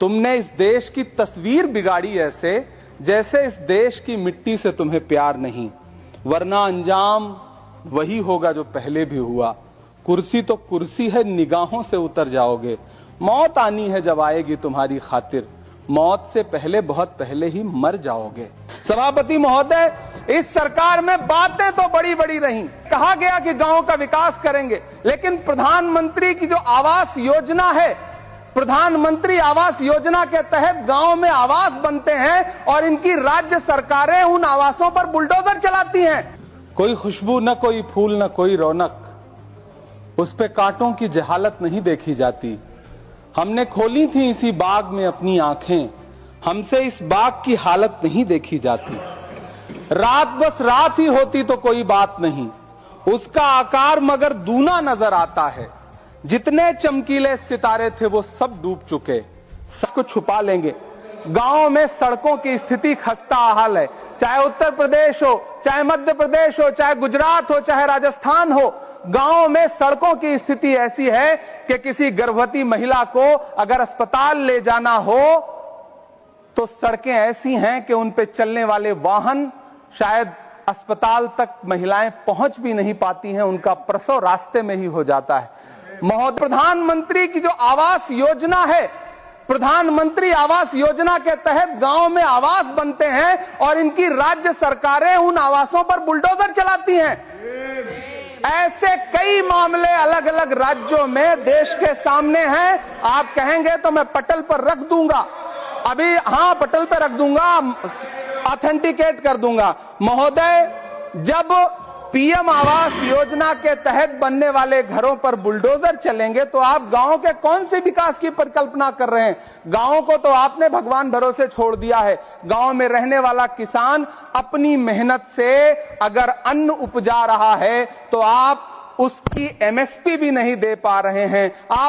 तुमने इस देश की तस्वीर बिगाड़ी ऐसे जैसे इस देश की मिट्टी से तुम्हें प्यार नहीं, वरना अंजाम वही होगा जो पहले भी हुआ। कुर्सी तो कुर्सी है, निगाहों से उतर जाओगे। मौत आनी है जब आएगी तुम्हारी खातिर, मौत से पहले बहुत पहले ही मर जाओगे। सभापति महोदय, इस सरकार में बातें तो बड़ी बड़ी रही, कहा गया कि गांव का विकास करेंगे, लेकिन प्रधानमंत्री की जो आवास योजना है, प्रधानमंत्री आवास योजना के तहत गांव में आवास बनते हैं और इनकी राज्य सरकारें उन आवासों पर बुलडोजर चलाती हैं। कोई खुशबू न कोई फूल न कोई रौनक, उस पे कांटों की जहालत नहीं देखी जाती। हमने खोली थी इसी बाग में अपनी आंखें, हमसे इस बाग की हालत नहीं देखी जाती। रात बस रात ही होती तो कोई बात नहीं, उसका आकार मगर दूना नजर आता है। जितने चमकीले सितारे थे वो सब डूब चुके, सबको छुपा लेंगे। गांव में सड़कों की स्थिति खस्ता हाल है, चाहे उत्तर प्रदेश हो, चाहे मध्य प्रदेश हो, चाहे गुजरात हो, चाहे राजस्थान हो। गांव में सड़कों की स्थिति ऐसी है कि किसी गर्भवती महिला को अगर अस्पताल ले जाना हो तो सड़कें ऐसी हैं कि उन पे चलने वाले वाहन शायद अस्पताल तक महिलाएं पहुंच भी नहीं पाती हैं, उनका प्रसव रास्ते में ही हो जाता है। प्रधानमंत्री की जो आवास योजना है, प्रधानमंत्री आवास योजना के तहत गांव में आवास बनते हैं और इनकी राज्य सरकारें उन आवासों पर बुलडोजर चलाती हैं। ऐसे कई मामले अलग अलग राज्यों में देश के सामने हैं। आप कहेंगे तो मैं पटल पर रख दूंगा, अभी हाँ पटल पर रख दूंगा, ऑथेंटिकेट कर दूंगा। महोदय, जब पीएम आवास योजना के तहत बनने वाले घरों पर बुलडोजर चलेंगे तो आप गांव के कौन से विकास की परिकल्पना कर रहे हैं? गांव को तो आपने भगवान भरोसे छोड़ दिया है। गांव में रहने वाला किसान अपनी मेहनत से अगर अन्न उपजा रहा है तो आप उसकी एमएसपी भी नहीं दे पा रहे हैं। आप